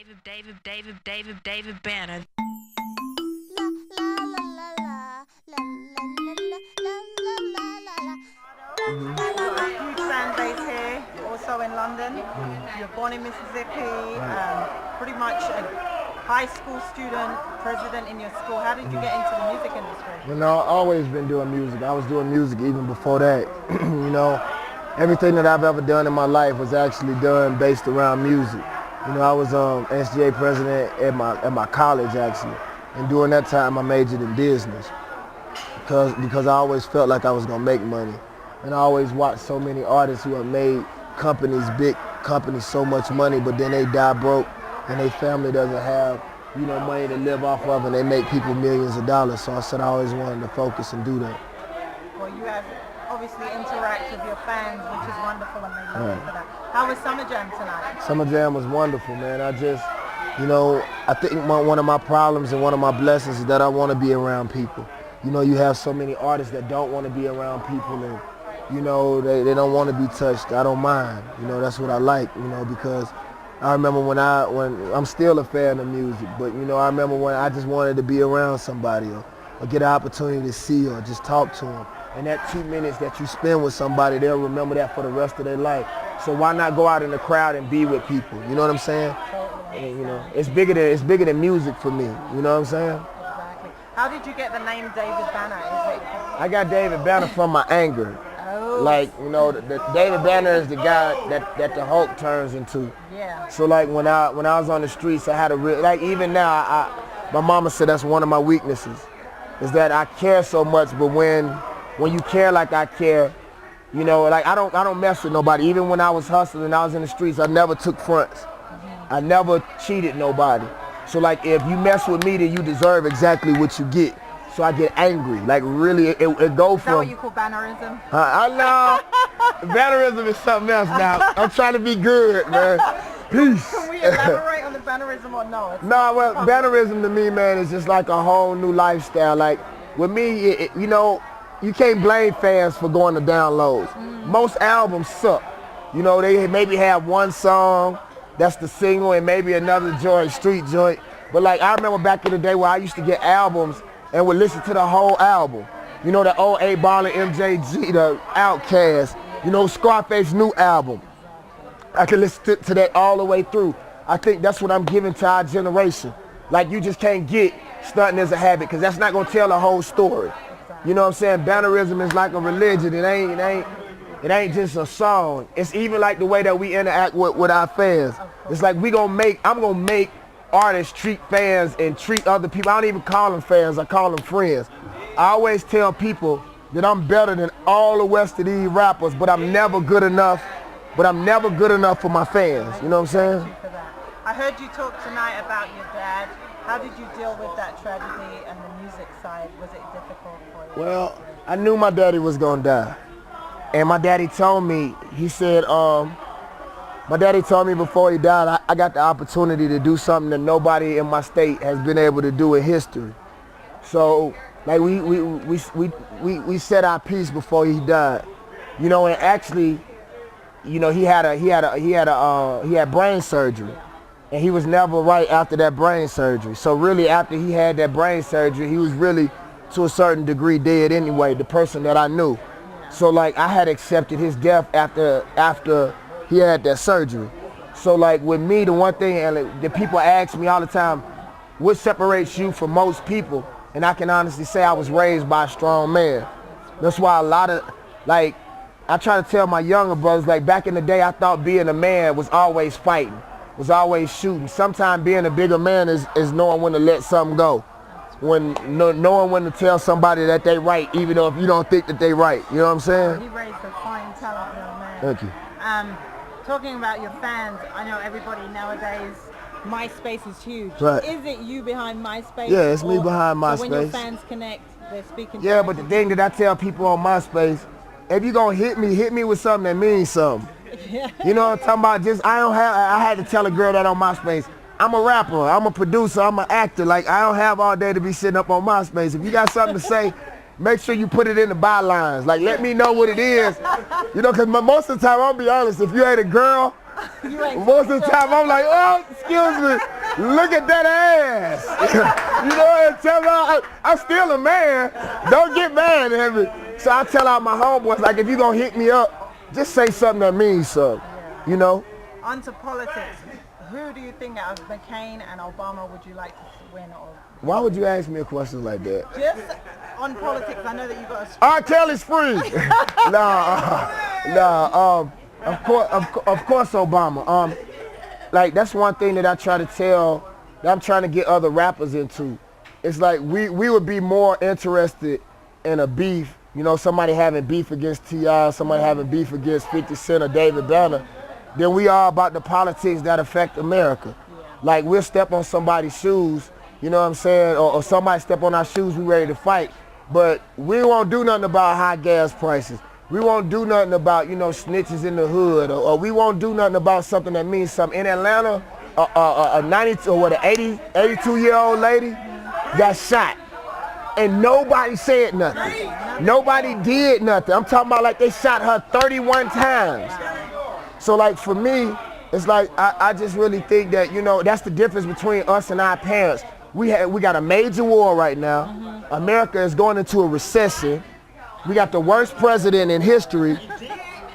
David Banner. Huge fan base here. You're also in London. You're born in Mississippi. Pretty much a high school student, president in your school. How did you get into the music industry? You know, I've always been doing music. I was doing music even before that. You know, everything that I've ever done in my life was actually done based around music. You know, I was SGA president at my college actually, and during that time I majored in business because I always felt like I was gonna make money, and I always watched so many artists who have made companies, big companies, so much money, but then they die broke, and their family doesn't have money to live off of, and they make people millions of dollars. So I said I always wanted to focus and do that. Well, you have obviously interact with your fans, which is wonderful, and they love you for that. How was Summer Jam tonight? Summer Jam was wonderful, man. I think one of my problems and one of my blessings is that I want to be around people. You know, you have so many artists that don't want to be around people, and they don't want to be touched. I don't mind. You know, that's what I like. You know, because I remember when I'm still a fan of music, but I remember when I just wanted to be around somebody or get an opportunity to see or just talk to them. And that 2 minutes that you spend with somebody, they'll remember that for the rest of their life. So why not go out in the crowd and be with people? You know what I'm saying? And, it's bigger than music for me. You know what I'm saying? Exactly. How did you get the name David Banner? I got David Banner from my anger. Oh. Like, the David Banner is the guy that the Hulk turns into. Yeah. So like when I was on the streets, I had even now, my mama said that's one of my weaknesses, is that I care so much, but when you care like I care, like I don't mess with nobody. Even when I was hustling, I was in the streets, I never took fronts. I never cheated nobody. So like if you mess with me, then you deserve exactly what you get. So I get angry, like really, it go from. Is that what you call bannerism? I know, bannerism is something else now. I'm trying to be good, man. Peace. Can we elaborate on the bannerism or no? No, well, bannerism to me, man, is just like a whole new lifestyle. Like with me, you can't blame fans for going to downloads. Most albums suck. They maybe have one song that's the single and maybe another joint, street joint. But like I remember back in the day where I used to get albums and would listen to the whole album. The old 8 Ball and MJG, the Outkast, Scarface new album. I can listen to that all the way through. I think that's what I'm giving to our generation. Like you just can't get stunting as a habit, because that's not gonna tell the whole story. You know what I'm saying? Bannerism is like a religion. It ain't just a song. It's even like the way that we interact with our fans. It's like I'm gonna make artists treat fans and treat other people. I don't even call them fans, I call them friends. I always tell people that I'm better than all the rest of these rappers, but I'm never good enough for my fans. You know what I'm saying? I heard you talk tonight about your dad. How did you deal with that tragedy and the music side? Was it difficult for you? Well, I knew my daddy was gonna die. And my daddy told me, my daddy told me before he died, I got the opportunity to do something that nobody in my state has been able to do in history. So, like we said our piece before he died. And actually, he had brain surgery, and he was never right after that brain surgery. So really, after he had that brain surgery, he was really, to a certain degree, dead anyway, the person that I knew. So like I had accepted his death after he had that surgery. So like with me, the one thing, and the people ask me all the time, what separates you from most people? And I can honestly say I was raised by a strong man. That's why I try to tell my younger brothers, like back in the day, I thought being a man was always fighting, was always shooting. Sometimes being a bigger man is knowing when to let something go. Knowing when to tell somebody that they right, even though if you don't think that they right. You know what I'm saying? He raised a fine, talented young man. Thank you. Talking about your fans, I know everybody nowadays, MySpace is huge. Right. Is it you behind MySpace? Yeah, it's me behind MySpace. So when your fans connect, they're speaking. Yeah, but the thing that I tell people on MySpace, if you gonna hit me with something that means something. You know what I'm talking about? I had to tell a girl that on MySpace, I'm a rapper, I'm a producer, I'm an actor. Like I don't have all day to be sitting up on MySpace. If you got something to say, make sure you put it in the bylines. Like let me know what it is. Because most of the time, I'll be honest, if you ain't a girl, You ain't Most of the time, I'm like, oh, excuse me, look at that ass. You know what I'm telling you? I'm still a man. Don't get mad at me. So I tell out my homeboys, like, if you gonna hit me up, just say something that means something, you know? Onto politics. Who do you think out of McCain and Obama would you like to win? Or Why would you ask me a question like that? just on politics, I know that you got a... R. Kelly's free. Of course Obama. Like, that's one thing that I try to tell, that I'm trying to get other rappers into. It's like we would be more interested in a beef, you know, somebody having beef against T.I., somebody having beef against 50 Cent or David Banner, than we are about the politics that affect America. Like, we'll step on somebody's shoes, you know what I'm saying, or somebody step on our shoes, we ready to fight. But we won't do nothing about high gas prices. We won't do nothing about, you know, snitches in the hood, or we won't do nothing about something that means something. In Atlanta, a 82-year-old lady got shot, and nobody said nothing. Nobody did nothing. I'm talking about like they shot her 31 times. So like for me, it's like I just really think that, you know, that's the difference between us and our parents. We got a major war right now. America is going into a recession. We got the worst president in history,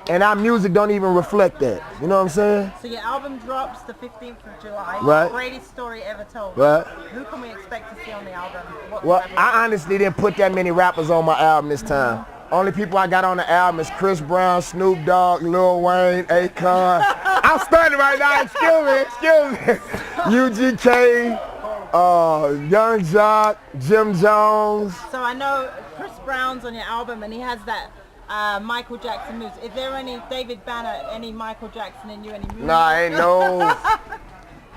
and our music don't even reflect that. You know what I'm saying? So your album drops the 15th of July. Right. Greatest story ever told. Right. Who can we expect to see on the album? Well, I honestly didn't put that many rappers on my album this time. Only people I got on the album is Chris Brown, Snoop Dogg, Lil Wayne, Akon. I'm studying right now, excuse me. UGK, Young Jock, Jim Jones. So I know Chris Brown's on your album and he has that Michael Jackson moves. Is there any David Banner, any Michael Jackson in you, any moves? Nah, ain't no.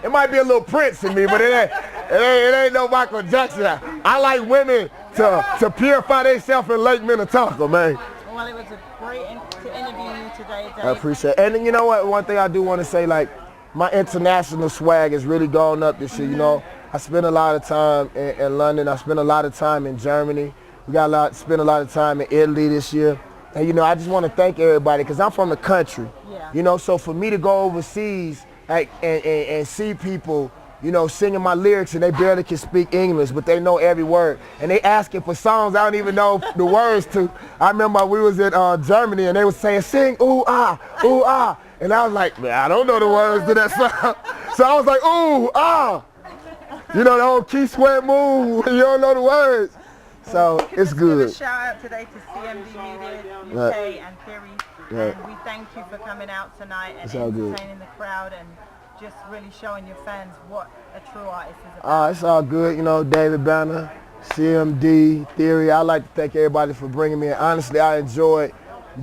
It might be a little Prince in me, but it ain't no Michael Jackson. I like women to purify themselves in Lake Minnetonka, man. Well, it was a great to interview you today, Dave. I appreciate it. And then, you know what, one thing I do want to say, like, my international swag has really gone up this year, you know. I spent a lot of time in London. I spent a lot of time in Germany. We spent a lot of time in Italy this year. And, you know, I just want to thank everybody because I'm from the country. Yeah. You know, so for me to go overseas and see people, you know, singing my lyrics and they barely can speak English, but they know every word. And they asking for songs I don't even know the words to. I remember we was in Germany and they was saying, sing, ooh, ah, ooh, ah. And I was like, man, I don't know the words to that song. So I was like, ooh, ah. You know, the old key sweat move, you don't know the words. So it's good. Give a shout out today to CMD Media, UK and Theorie. Right. And we thank you for coming out tonight and It's all good. entertaining the crowd and just really showing your fans what a true artist is about. It's all good. You know, David Banner, CMD, Theorie. I like to thank everybody for bringing me in. Honestly, I enjoyed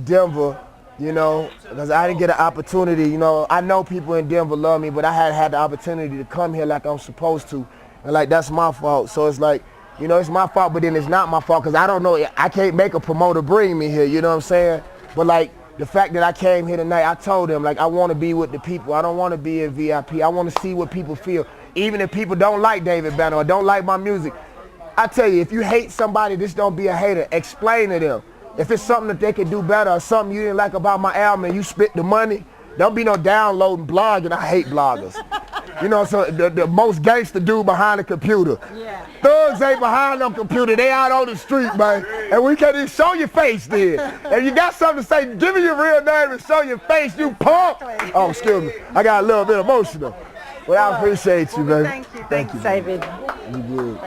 Denver, you know, because I didn't get an opportunity. You know, I know people in Denver love me, but I hadn't had the opportunity to come here like I'm supposed to. And like, that's my fault. So it's like, you know, it's my fault, but then it's not my fault because I don't know. I can't make a promoter bring me here, you know what I'm saying? But like, the fact that I came here tonight, I told them, like, I want to be with the people. I don't want to be in VIP. I want to see what people feel. Even if people don't like David Banner or don't like my music, I tell you, if you hate somebody, just don't be a hater. Explain to them. If it's something that they could do better or something you didn't like about my album and you spit the money, don't be no downloading blogging. I hate bloggers. You know, so the most gangster dude behind the computer. Yeah. Thugs ain't behind them computer. They out on the street, man. And we can't even show your face then. If you got something to say, give me your real name and show your face, you punk. Oh, excuse me. I got a little bit emotional. Well, I appreciate you, baby. Thank you. Thank you, David. You good.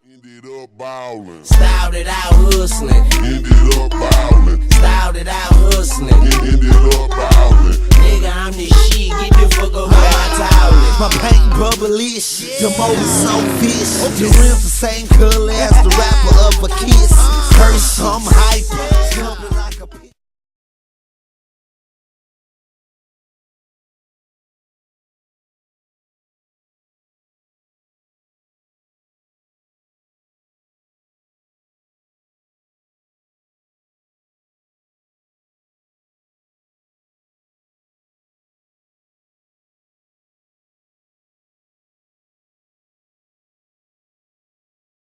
Ended up ballin'. Styled it out hustling. Ended up ballin'. Styled it out hustling. Ended up ballin'. Nigga, I'm the shit. Get the fuck up with my towel. My paint bubblish. The motor so fish. The rims the same color as the rapper of a kiss. First